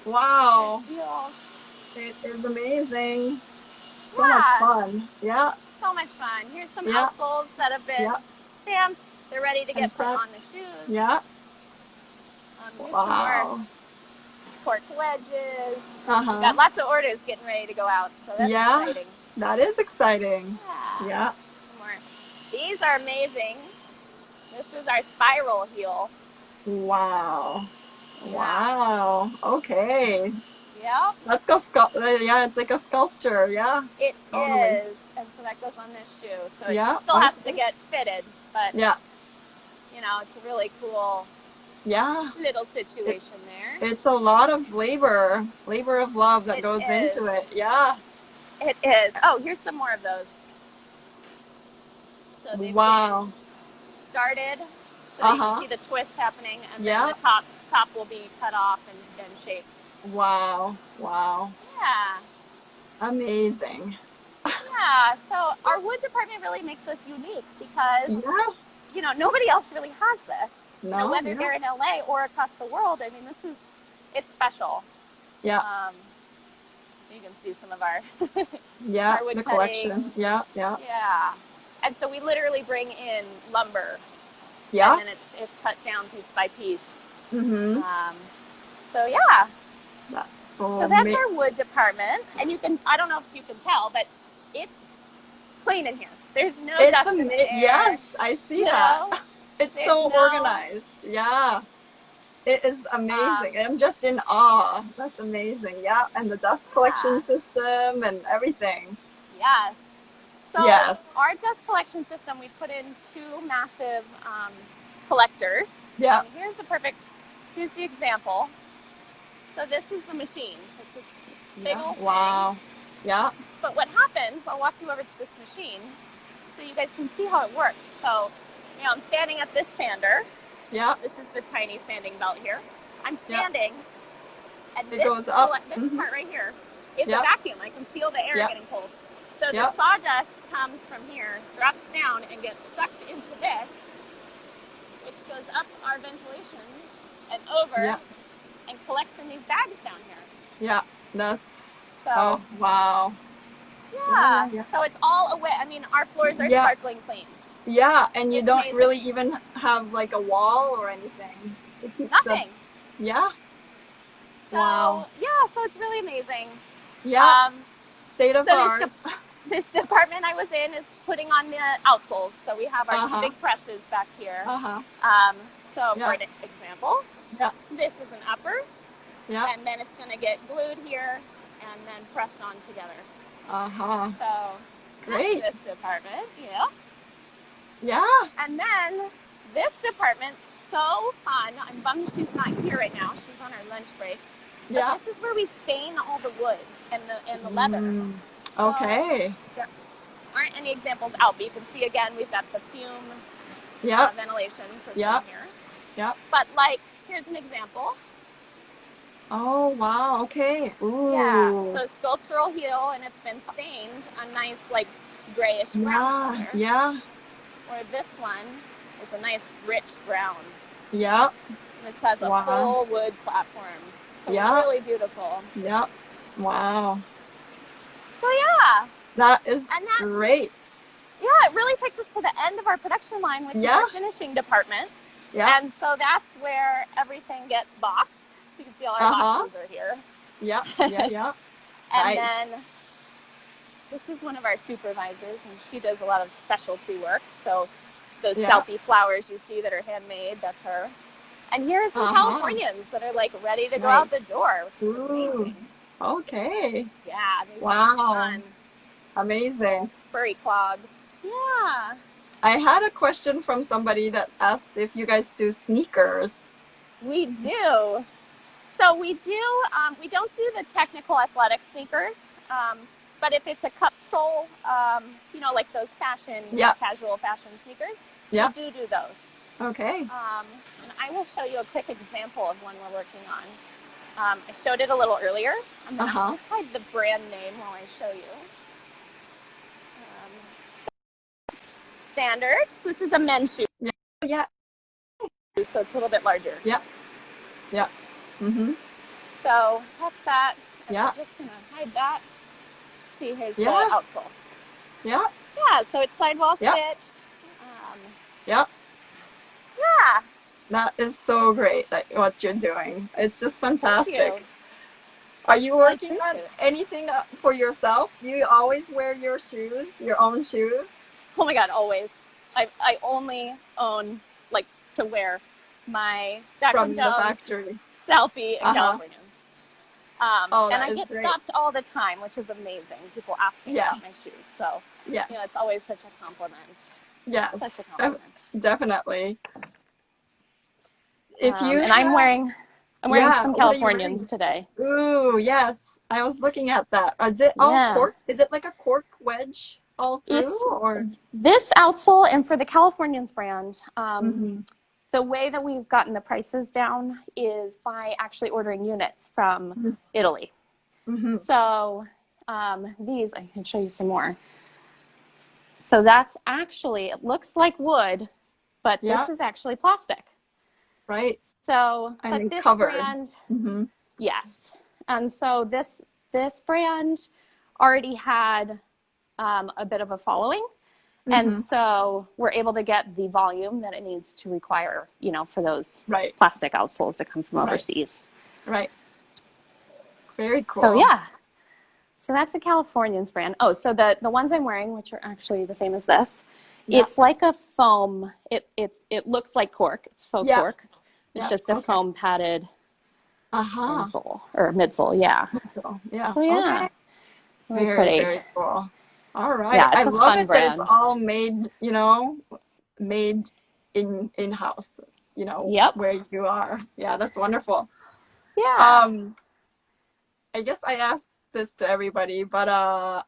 Wow. Feels. It is amazing. So much fun. Yeah. So much fun. Here's some outsoles that have been stamped. They're ready to get put on the shoes. Yeah. Here's some more Cork Wedges. Uh-huh. We've got lots of orders getting ready to go out, so that's exciting. That is exciting. Yeah. Some more. These are amazing. This is our spiral heel. Wow. Wow. Okay. Yep. Let's go yeah, it's like a sculpture. Yeah. It is. And so that goes on this shoe. So it still has to get fitted, but you know, it's a really cool little situation there. It's a lot of labor of love that goes into it. Yeah. It is. Oh, here's some more of those. So they've been started. So you can see the twist happening, and then the top will be cut off and shaped. Wow. Wow. Yeah. Amazing. Yeah. So our wood department really makes us unique because you know, nobody else really has this. No, you know, whether they're in LA or across the world. I mean, it's special. Yeah. You can see some of our our wood the collection. Yeah. Yeah. And so we literally bring in lumber. Yeah. And then it's cut down piece by piece. Mm-hmm. So yeah. That's our wood department, and you can, I don't know if you can tell, but it's clean in here. There's no dust in the air. Yes, I see that. It's so organized. Yeah. It is amazing. I'm just in awe. That's amazing. Yeah. And the dust collection system and everything. Yes. So our dust collection system, we put in 2 massive collectors. Yeah. And here's the example. So this is the machine. So it's this big old thing. Yeah. But what happens, I'll walk you over to this machine so you guys can see how it works. So, you know, I'm standing at this sander. Yeah. This is the tiny sanding belt here. I'm sanding, and it goes up. This part right here is a vacuum. I can feel the air getting pulled. So the sawdust comes from here, drops down, and gets sucked into this, which goes up our ventilation and over and collects in these bags down here. Yeah, that's oh wow. Yeah. So it's all away. I mean, our floors are sparkling clean. Yeah, and you don't really even have like a wall or anything to keep nothing. So, wow. Yeah, so it's really amazing. Yeah. State of art. This department I was in is putting on the outsoles. So we have our 2 big presses back here. So for an example, this is an upper. Yeah. And then it's going to get glued here and then pressed on together. So great. That's this department. Yeah. And then this department's so fun. I'm bummed she's not here right now. She's on her lunch break. But this is where we stain all the wood and the leather. Okay. There aren't any examples out, but you can see again we've got the fume ventilation system here. Yeah. But like, here's an example. Oh wow, okay. Ooh. Yeah. So sculptural heel, and it's been stained a nice like grayish brown color. Yeah. Or this one is a nice rich brown. Yeah. And this has a full wood platform. So really beautiful. Yeah. Wow. So yeah. That is great. Yeah, it really takes us to the end of our production line, which is our finishing department. Yeah. And so that's where everything gets boxed. You can see all our boxes are here. Yeah. And Nice. then this is one of our supervisors, and she does a lot of specialty work. So those selfie flowers you see that are handmade, that's her. And here are some Californians that are like ready to go out the door, which is amazing. Okay. Yeah. Wow. Fun. Amazing. Furry clogs. Yeah. I had a question from somebody that asked if you guys do sneakers. We do. So we do, we don't do the technical athletic sneakers, but if it's a cup sole, you know, like those fashion, casual fashion sneakers, we do those. Okay. And I will show you a quick example of one we're working on. I showed it a little earlier. I'm going to hide the brand name while I show you. Standard. This is a men's shoe. Yeah. So it's a little bit larger. Yeah. So that's that. And Yeah. I'm just going to hide that. See, here's the Yeah. outsole. Yeah. Yeah, so it's sidewall stitched. Yeah. Yeah. That is so great, like what you're doing. It's just fantastic. Thank you. Are you working on appreciate it. anything for yourself? Do you always wear your shoes, your own shoes? Oh my God, always. I only own, like, to wear my Jaclyn From the Jones, factory. Selfie, and Californians. And I get great. stopped all the time, which is amazing. People ask me about my shoes. So, Yes. you know, it's always such a compliment. Yes. Such a compliment. Definitely. If you and I'm wearing some what are you Californians today. Ooh, yes. I was looking at that. Is it all cork? Is it like a cork wedge all through? Or this outsole, and for the Californians brand, the way that we've gotten the prices down is by actually ordering units from Italy. So these, I can show you some more. So that's actually, it looks like wood, but this is actually plastic. Right. So, but this covered. brand, yes. And so this brand already had a bit of a following. And so we're able to get the volume that it needs to require, you know, for those plastic outsoles that come from overseas. Right. Very cool. So yeah. So that's a Californians brand. Oh, so the ones I'm wearing, which are actually the same as this, it's like a foam. It looks like cork. It's faux cork. It's just a foam padded insole or midsole. Yeah. Yeah. So yeah. Okay. Really pretty. Very cool. All right. Yeah, it's I a love fun it brand. that it's all made, you know, made in-house, you know, where you are. Yeah, that's wonderful. Yeah. I guess I asked this to everybody, but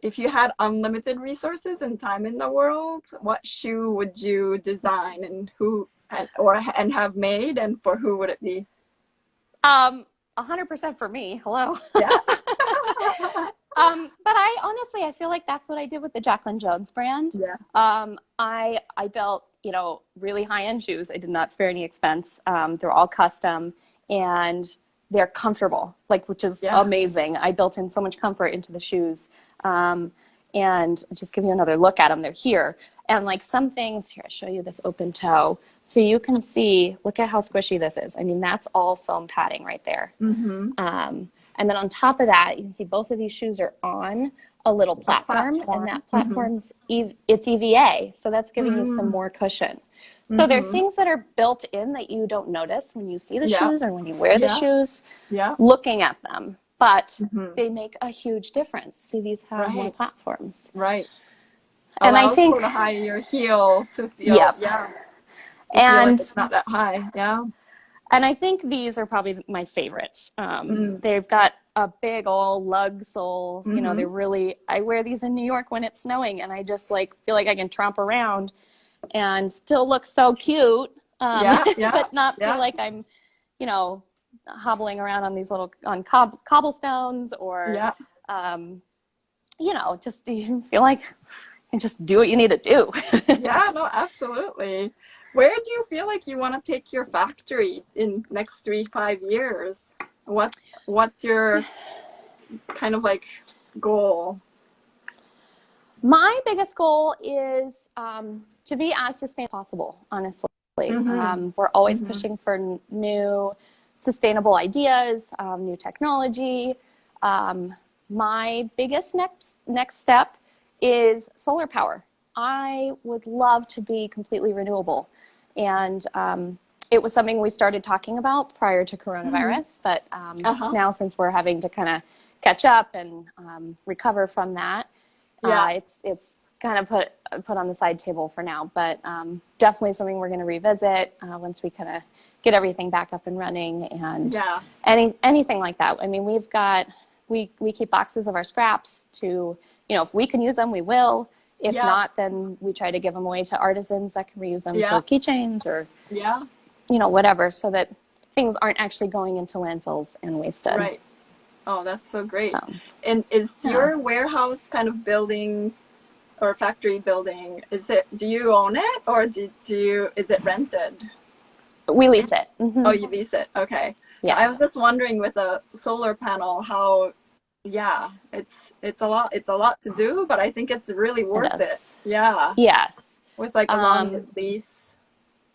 if you had unlimited resources and time in the world, what shoe would you design and and have made, and for who would it be? 100% for me. Hello. Yeah. But I feel like that's what I did with the Jaclyn Jones brand. Yeah. I built, you know, really high-end shoes. I did not spare any expense. They're all custom and they're comfortable, like, which is amazing. I built in so much comfort into the shoes. And just give you another look at them. They're here. And like some things, here, I'll show you this open toe. So you can see, look at how squishy this is. I mean, that's all foam padding right there. And then on top of that, you can see both of these shoes are on a little platform. And that platform's, it's EVA. So that's giving you some more cushion. So there are things that are built in that you don't notice when you see the shoes or when you wear the shoes, looking at them. But they make a huge difference. See, these have more platforms. Right. And I think to high your heel to feel, and like it's not that high. Yeah. And I think these are probably my favorites. They've got a big old lug sole. You know, they're really, I wear these in New York when it's snowing and I just like feel like I can tromp around and still look so cute, but not feel like I'm, you know, hobbling around on these little, cobblestones or, you know, just you feel like you just do what you need to do. Yeah, no, absolutely. Where do you feel like you want to take your factory in next 3-5 years? What's your kind of like goal? My biggest goal is to be as sustainable as possible, honestly. We're always pushing for new sustainable ideas, new technology. My biggest next step is solar power. I would love to be completely renewable. And it was something we started talking about prior to coronavirus, but now since we're having to kind of catch up and recover from that, it's kind of put on the side table for now, but definitely something we're going to revisit once we kind of get everything back up and running and anything like that. I mean, we keep boxes of our scraps to, if we can use them, we will. If not, then we try to give them away to artisans that can reuse them for keychains or, whatever, so that things aren't actually going into landfills and wasted. Right. Oh, that's so great. So, and is your warehouse kind of building or factory building, do you own it or is it rented? We lease it. Oh, you lease it. Okay. Yeah. I was just wondering with a solar panel how, it's a lot to do, but I think it's really worth it. Yeah. Yes. With like a long lease.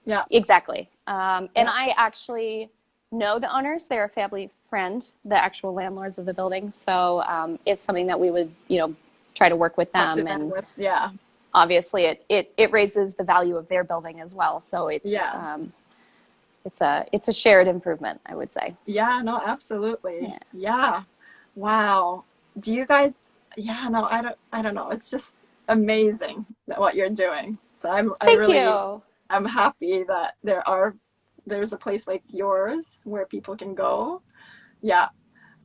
Yeah. Exactly. And I actually know the owners. They're a family friend, the actual landlords of the building. So it's something that we would, try to work with them. And obviously it raises the value of their building as well. So it's a shared improvement, I would say. Yeah, no, absolutely. Yeah. Wow. Do you guys, I don't know. It's just amazing what you're doing. So I'm happy that there's a place like yours where people can go. Yeah.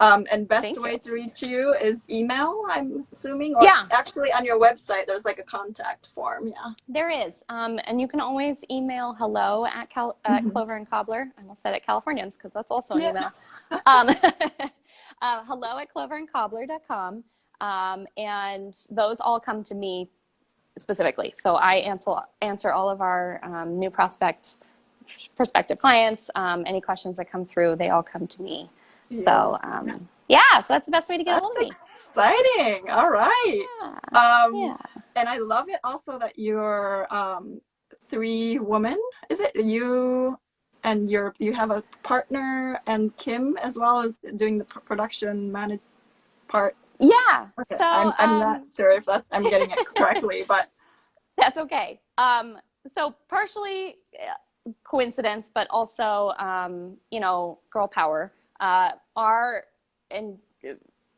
And best way to reach you is email, I'm assuming? Or actually on your website, there's like a contact form. Yeah. There is. And you can always email hello at Clover and Cobbler. I almost said at Californians because that's also an email. Hello at cloverandcobbler.com. And those all come to me specifically. So I answer all of our new prospective clients. Any questions that come through, they all come to me. So, so that's the best way to get a hold of me. Exciting. All right. And I love it also that you're 3 women. Is it you and you have a partner and Kim as well as doing the production managed part? Yeah. Okay. So I'm not sure if I'm getting it correctly, but that's okay. So partially coincidence, but also, girl power.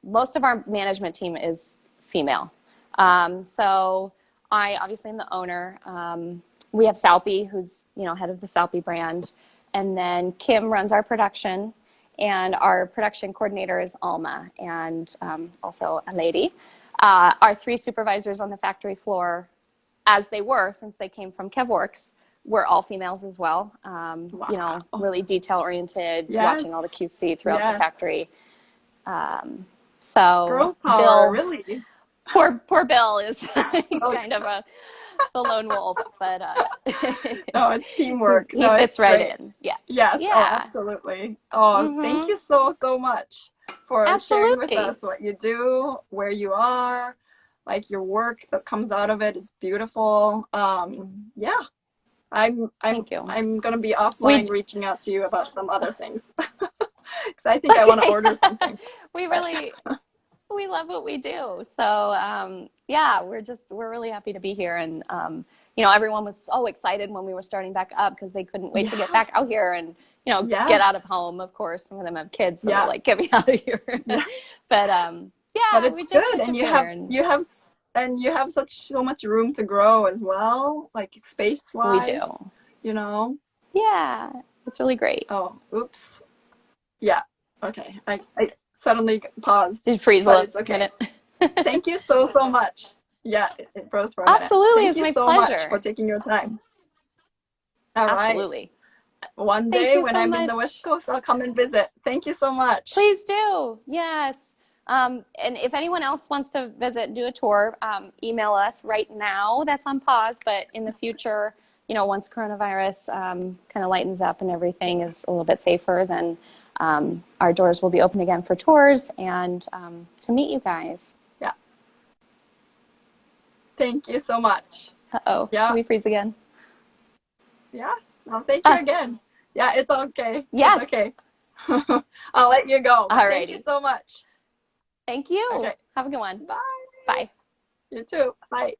Most of our management team is female. So I obviously am the owner. We have Salpy, who's, head of the Salpy brand. And then Kim runs our production, and our production coordinator is Alma, and also a lady. Our 3 supervisors on the factory floor, as they were since they came from KevWorks, we're all females as well. Really detail oriented, watching all the QC throughout the factory. So girl power, Bill, really. Poor Bill is kind of the lone wolf, but no, it's teamwork. He fits right in. Yeah. Yes. Yeah. Oh, absolutely. Oh, thank you so much for sharing with us what you do, where you are, like your work that comes out of it is beautiful. Thank you. I'm gonna be offline reaching out to you about some other things because I think I want to order something. We love what we do. So we're really happy to be here, and everyone was so excited when we were starting back up because they couldn't wait to get back out here and get out of home. Of course, some of them have kids, so they're like, get me out of here. But it's good, and you have so much room to grow as well, like space-wise. We do. Yeah, it's really great. Oh, oops. Yeah. Okay. I suddenly paused. Did freeze a minute. Thank you so much. Yeah, it froze for a minute. Absolutely, it's my pleasure. Thank you so much for taking your time. All Absolutely. Right. One day when I'm in the West Coast, I'll come and visit. Thank you so much. Please do. Yes. And if anyone else wants to visit and do a tour, email us right now. That's on pause, but in the future, once coronavirus kind of lightens up and everything is a little bit safer, then our doors will be open again for tours and to meet you guys. Yeah. Thank you so much. Uh-oh. Yeah. Did we freeze again? Yeah. Well, thank you again. Yeah, it's okay. Yes. It's okay. I'll let you go. Thank you Alrighty. so much. Thank you. Okay. Have a good one. Bye. Bye. You too. Bye.